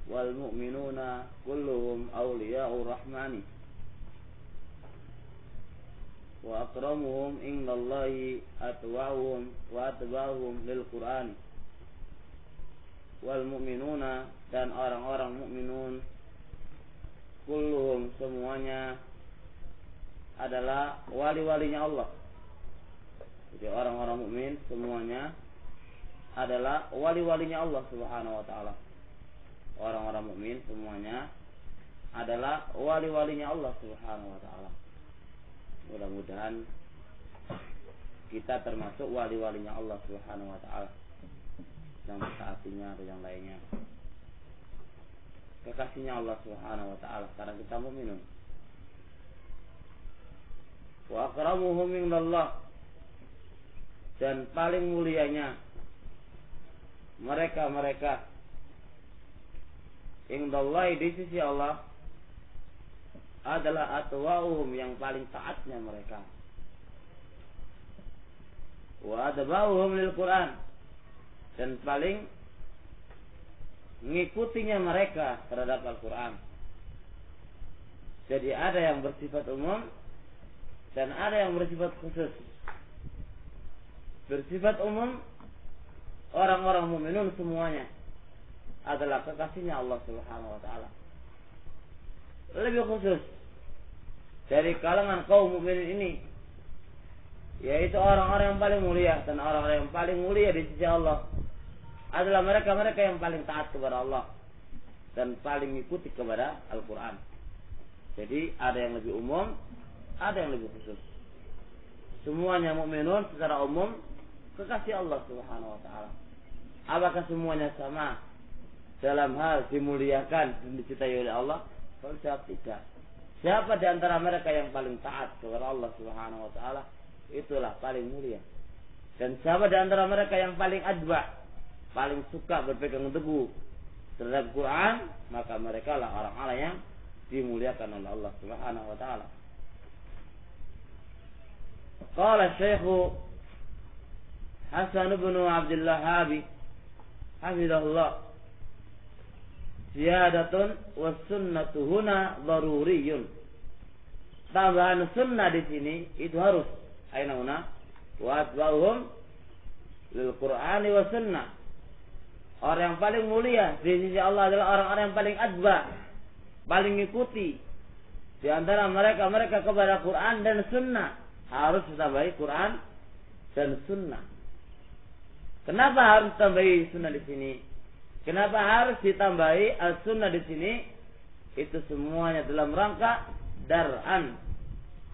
wal mu'minuna kulluhum awliya'ur rahmani wa akramuhum indallahi atwa'uhum wa atba'uhum lil Qur'ani. Wal mu'minuna, dan orang-orang mukminun, kulluhum, semuanya, adalah wali-walinya Allah. Jadi orang-orang mukmin semuanya adalah wali-walinya Allah Subhanahu wa taala. Orang-orang mukmin semuanya adalah wali-walinya Allah Subhanahu wa taala. Mudah-mudahan kita termasuk wali-walinya Allah Subhanahu wa taala, yang mentaatinya atau yang lainnya. Kekasihnya Allah Subhanahu wa taala karena kita mukminun. Wa akramuhum indallah, dan paling mulianya mereka-mereka indallahi, di sisi Allah, adalah atwa'uhum, yang paling taatnya mereka, wa adba'uhum lil Qur'an, dan paling mengikutinya mereka terhadap Al-Quran. Jadi ada yang bersifat umum dan ada yang bersifat khusus. Bersifat umum, orang-orang mukminun semuanya adalah kekasihnya Allah Subhanahu wa taala. Lebih khusus dari kalangan kaum mukminin ini, yaitu orang-orang yang paling mulia, dan orang-orang yang paling mulia di sisi Allah adalah mereka-mereka yang paling taat kepada Allah dan paling mengikuti kepada Al-Quran. Jadi ada yang lebih umum, ada yang lebih khusus. Semuanya mukminun secara umum kekasih Allah Subhanahu wa taala. Apakah semuanya sama dalam hal dimuliakan dan dicintai oleh Allah? Kalau jawab tidak. Siapa di antara mereka yang paling taat kepada Allah Subhanahu wa taala, itulah paling mulia. Dan siapa di antara mereka yang paling adba, paling suka berpegang teguh terhadap Quran, maka mereka lah orang-orang yang dimuliakan oleh Allah Subhanahu wa taala. Qala Syekh Hasan bin Abdullah Habi hafizahullah, ziyadatun was sunnatu huna daruriyun. Tambahan sunnah di sini itu harus. Aina huna wa atba'uhum lil Qur'ani wa sunnah. Orang yang paling mulia di sisi Allah adalah orang-orang yang paling adba, paling mengikuti di antara mereka kepada Quran dan sunnah. Harus ditambahi Quran dan sunnah. Kenapa harus ditambahi sunnah di sini? Kenapa harus ditambahi as-sunnah di sini? Itu semuanya dalam rangka dar'an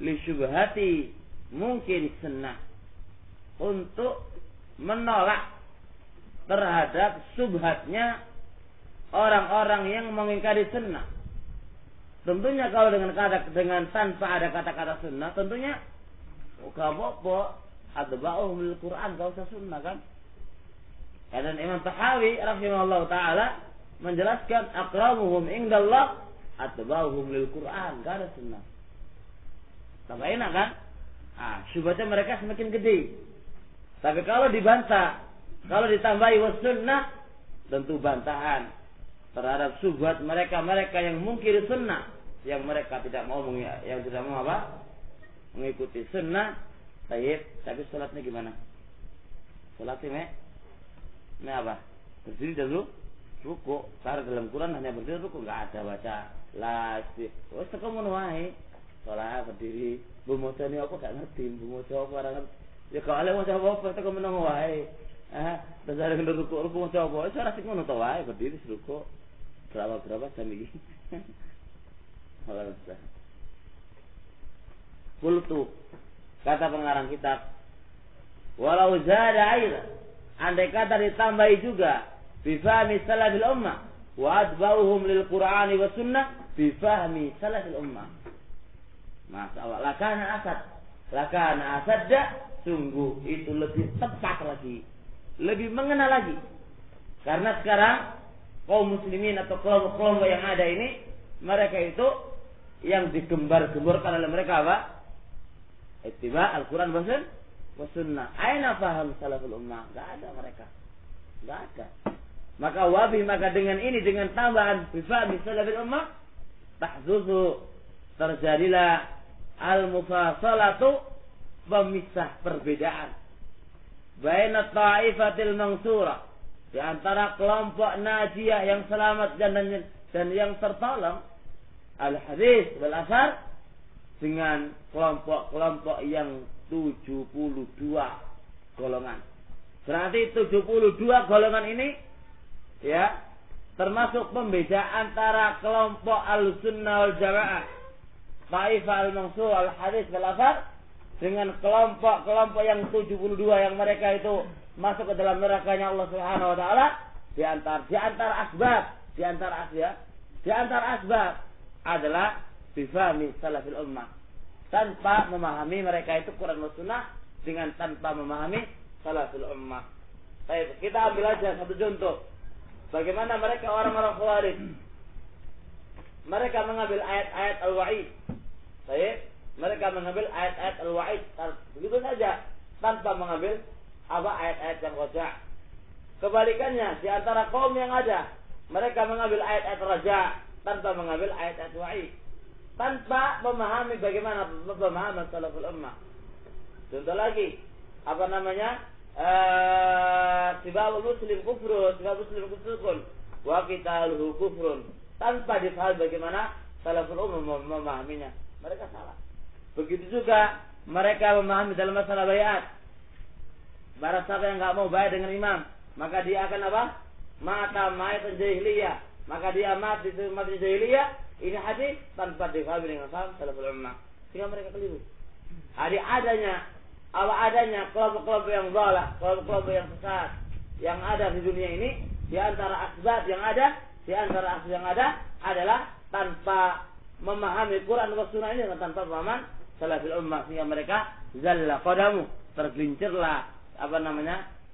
li syubhati mungkin sunnah, untuk menolak terhadap subhatnya orang-orang yang mengingkari sunnah. Tentunya kalau dengan tanpa ada kata-kata sunnah, tentunya gak apa-apa atba'uhum lil Quran, gak usah sunnah kan. Dan Imam Tahawi rahimahullah ta'ala menjelaskan akramuhum indallah atba'uhum lil Quran, gak ada sunnah. Tambah enak kan? Syubhatnya mereka semakin gede. Tapi kalau dibantah, kalau ditambahi was sunnah, tentu bantahan terhadap syubhat mereka yang mungkir sunnah, yang mereka tidak mau apa? Mengikuti sunnah. Tapi salatnya gimana? Salatnya apa? Berdiri dulu, ruku. Karena dalam Quran hanya berdiri ruku, enggak ada baca lasih. Wes teko ngono wae. Salat berdiri, bumoco ini apa gak ngerti, bumoco apa ora ngerti. Ya kalau ale maca apa teko meneng wae. Terus ada kena ruku maca apa? Wis ora sik ngono to wae, berdiri ruku. Berapa jam iki? Alhamdulillah. Qultu, kata pengarang kitab, walau zada aida, andai kata ditambahi juga bifahmi salafil ummah wa adba'uhum lil Qur'ani wa sunnah bifahmi salafil ummah. Masalah lakana asadda, sungguh itu lebih tepat lagi, lebih mengena lagi. Karena sekarang kaum muslimin atau kelompok-kelompok yang ada ini, mereka itu yang digembar-gemborkan oleh mereka apa? Ittiba Al-Quran wa sunnah. Aina faham salaful ummah? Enggak ada mereka. Enggak ada. Maka dengan ini, dengan tambahan bifahmi salafil ummah, tahzuzu, terjadilah al-mufasalatu, memisah perbedaan. Baina ta'ifatil mansura, di antara kelompok najiyah yang selamat dan yang tertolong, al-hadis wal asar, dengan kelompok-kelompok yang 72 golongan. Berarti 72 golongan ini ya termasuk pembeda antara kelompok al-sunnah wal jamaah, ta'ifah al-mansur al-hadis wal asar, dengan kelompok-kelompok yang 72 yang mereka itu masuk ke dalam nerakanya Allah Subhanahu wa taala. Di antara asbab adalah bifahmi salafil ummah, tanpa memahami mereka itu Quran dan Sunnah, dengan tanpa memahami salafil ummah. Baik, kita ambil aja satu contoh. Bagaimana mereka orang-orang Khawarij. Mereka mengambil ayat-ayat al-wa'id. Baik, mereka mengambil ayat-ayat al-wa'id begitu saja, tanpa mengambil ayat-ayat yang raja'. Kebalikannya, di antara kaum yang ada, mereka mengambil ayat-ayat raja' tanpa mengambil ayat-ayat wa'id, tanpa memahami bagaimana pemahaman salaful ummah. Contoh lagi, sibabul muslim kufrun, sibabul muslim kufrun, wa qitaluhu kufrun, tanpa difahami bagaimana salaful ummah memahaminya. Mereka salah. Begitu juga mereka memahami dalam masalah bayat. Barang siapa yang enggak mau bayat dengan imam, maka dia akan apa? Mata mayat jahiliyah. Maka dia mati jahiliyah. Ini hadis tanpa difahami dengan paham salaful ummah. Sehingga mereka keliru. Adanya kelompok-kelompok yang dhalah, kelompok-kelompok yang sesat yang ada di dunia ini, di antara asbab yang ada adalah tanpa memahami Quran dan Sunnah ini, tanpa pemahaman salafil ummah, sehingga mereka zalla qadamu, tergelincirlah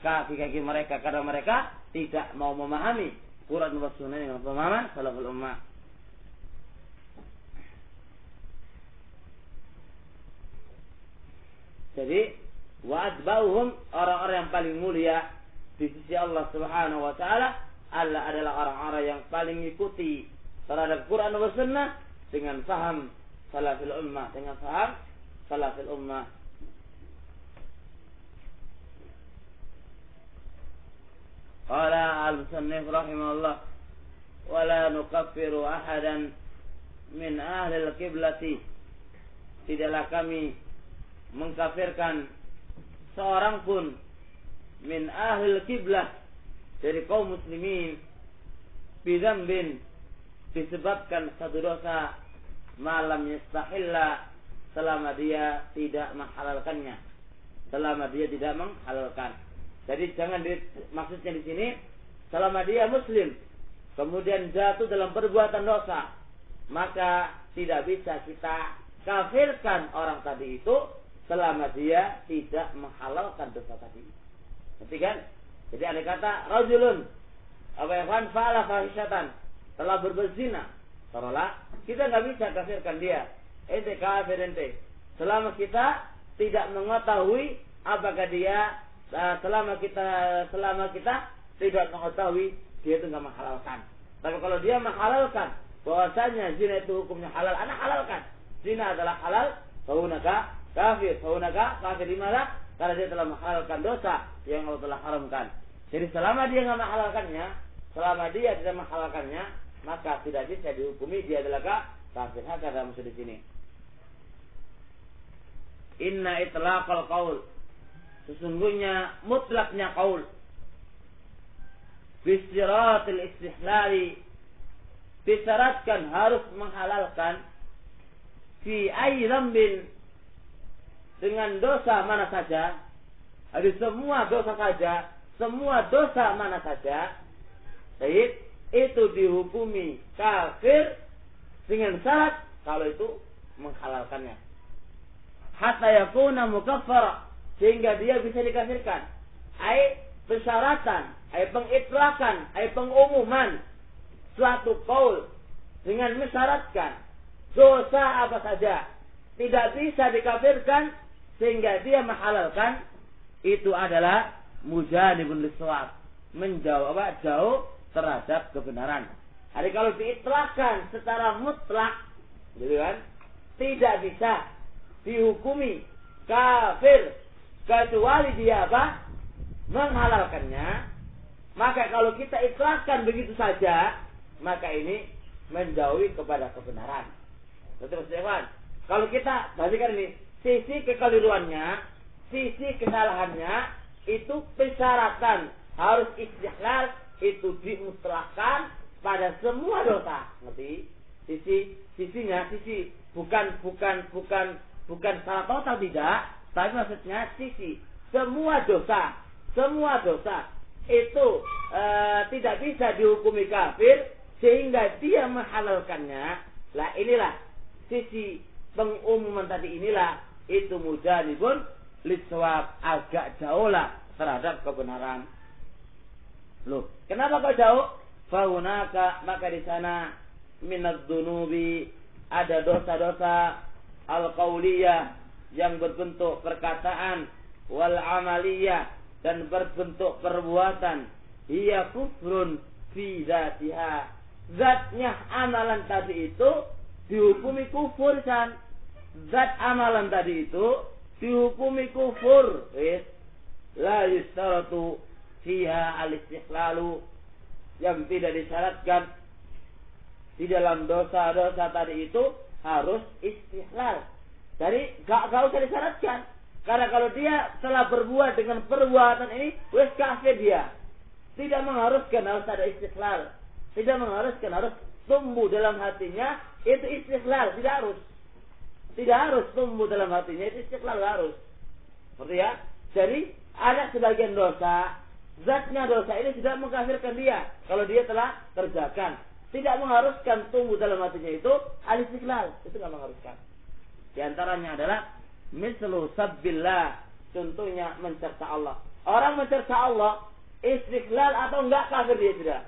kaki-kaki mereka, karena mereka tidak mau memahami Quran dan Sunnah dengan pemahaman salafil ummah. Jadi wa'adbauhum, orang-orang yang paling mulia di sisi Allah Subhanahu wa taala adalah orang-orang yang paling mengikuti terhadap Quran dan Sunnah dengan paham salafil ummah, Qala al-musannif rahimahullah, wa la nukaffiru ahadan min ahli al-qiblati, tidaklah kami mengkafirkan seorang pun min ahli al-qiblah, dari kaum muslimin, bidzambin, disebabkan satu dosa, malam yastahilla, selama dia tidak menghalalkannya, Jadi maksudnya di sini, selama dia muslim kemudian jatuh dalam perbuatan dosa, maka tidak bisa kita kafirkan orang tadi itu selama dia tidak menghalalkan dosa tadi. Ngerti kan? Jadi ada kata rajulun fa'ala fahishatan, telah berbuat zina, taruhlah, kita nggak bisa kafirkan dia. Ente kafir ente. Selama kita tidak mengetahui apakah dia, selama kita tidak mengetahui dia itu nggak menghalalkan. Tapi kalau dia menghalalkan bahwasanya zina itu hukumnya halal, anak halalkan. Zina adalah halal, faunaka kafir di mana? Karena dia telah menghalalkan dosa yang Allah telah haramkan. Jadi selama dia nggak menghalalkannya, selama dia tidak menghalalkannya, maka tidak bisa dihukumi dia adalah kafir. Hakada maksud di sini. Inna itlaqal qaul, sesungguhnya mutlaknya qaul, bisiratil istihlali, disyaratkan harus menghalalkan, fi ayyi dzambin, dengan dosa mana saja, ada semua dosa mana saja, baik, itu dihukumi kafir dengan syarat kalau itu menghalalkannya. Hatta yakuna mukaffara, sehingga dia bisa dikafirkan. Persyaratan, pengitlakan, pengumuman suatu qaul dengan mensyaratkan dosa apa saja tidak bisa dikafirkan sehingga dia menghalalkan, itu adalah mujanibun lis-shawab, jauh terhadap kebenaran. Jadi kalau diitlakkan secara mutlak, gitu kan, tidak bisa dihukumi kafir kecuali dia apa? Menghalalkannya. Maka kalau kita itlakkan begitu saja, maka ini menjauhi kepada kebenaran. Betul, Mas. Kalau kita perhatikan ini, sisi kekeliruannya, sisi kesalahannya, itu persyaratan harus istihlal, itu dimutlakkan pada semua dosa. Ngerti? Sisinya bukan salah total tidak, tapi maksudnya sisi semua dosa itu tidak bisa dihukumi kafir sehingga dia menghalalkannya. Lah inilah sisi pengumuman tadi, inilah itu mujanibun liswab, agak jauh lah terhadap kebenaran. Loh, kenapa kok jauh? Faunaka, maka di sana minadz dzunubi, ada dosa-dosa al-qauliyah yang berbentuk perkataan, wal amaliyah, dan berbentuk perbuatan. Hiya kufrun fi dzatiha, zatnya amalan tadi itu dihukumi kufur kan. Zat amalan tadi itu dihukumi kufur. La yustaratu fiha al-istihlalu, yang tidak disyaratkan di dalam dosa-dosa tadi itu harus istihlal. Jadi gak usah disyaratkan. Karena kalau dia telah berbuat dengan perbuatan ini, wes kafir dia. Tidak mengharuskan harus ada istihlal. Tidak mengharuskan harus tumbuh dalam hatinya itu istihlal. Tidak harus. Tidak harus tumbuh dalam hatinya itu istihlal, harus. Seperti ya. Jadi ada sebagian dosa, zatnya dosa ini tidak mengkafirkan dia kalau dia telah kerjakan. Tidak mengharuskan tumbuh dalam hatinya itu al-istihlal. Itu tidak mengharuskan. Di antaranya adalah mislu sabbillah, contohnya mencerca Allah. Orang mencerca Allah, istihlal atau enggak kafir dia sudah.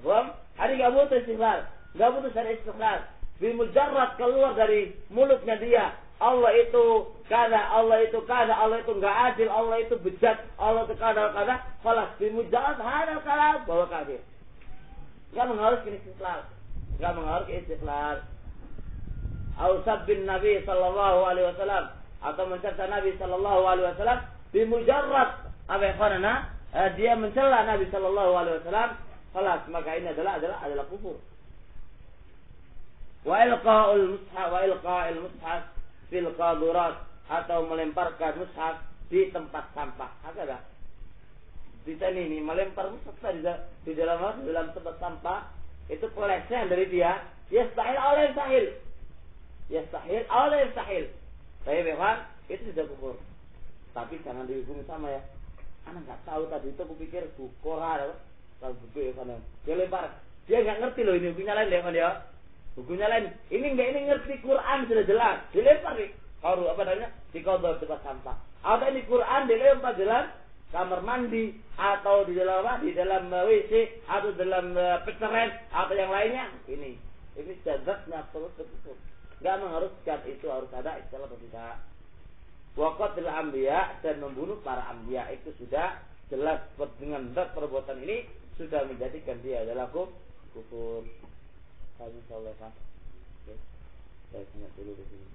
Paham? Hari enggak butuh istihlal, enggak butuh dari istihlal. Bimujarrad keluar dari mulutnya dia, Allah itu kada, Allah itu kada, Allah itu enggak adil, Allah itu bejat, Allah itu kada. Falas bimujarrad hadal kalam bahwa kafir. Enggak mengharuskan istihlal, enggak mengharuskan istihlal. Au sabbin Nabi sallallahu alaihi wasallam, atau mencerca Nabi sallallahu alaihi wasallam bimujarrad apa yang dia mencela Nabi sallallahu alaihi wasallam, falas, maka ini adalah kufur. Wa ilqa'il mushaf fil qadurat, atau melemparkan mushaf di tempat sampah. Ada di sini ini melempar mushaf di dalam tempat sampah, itu pelecehan dari dia. Yastahil oleh sahil. Yastahil oleh sahil. Saya memang itu sudah kufur. Tapi jangan dihukumi sama ya. Anak nggak tahu tadi itu, aku pikir buku ada, kalau buku ya kan dia lempar. Dia nggak ngerti loh, ini bukunya lain kan ya. Bukunya lain. Ini ngerti Quran sudah jelas. Dilempar nih. Kalau apa namanya? Di kodok tempat sampah. Atau ini Quran dilempar dalam kamar mandi, atau di dalam apa? Di dalam WC, atau dalam peceren, atau yang lainnya. Ini jazatnya terus kufur. Enggak mengharuskan itu harus ada istilah atau tidak. Waqatil anbiya, dan membunuh para anbiya, itu sudah jelas dengan perbuatan ini sudah menjadikan dia adalah kufur. Kami insyaallah. Oke. Saya ingat dulu di sini.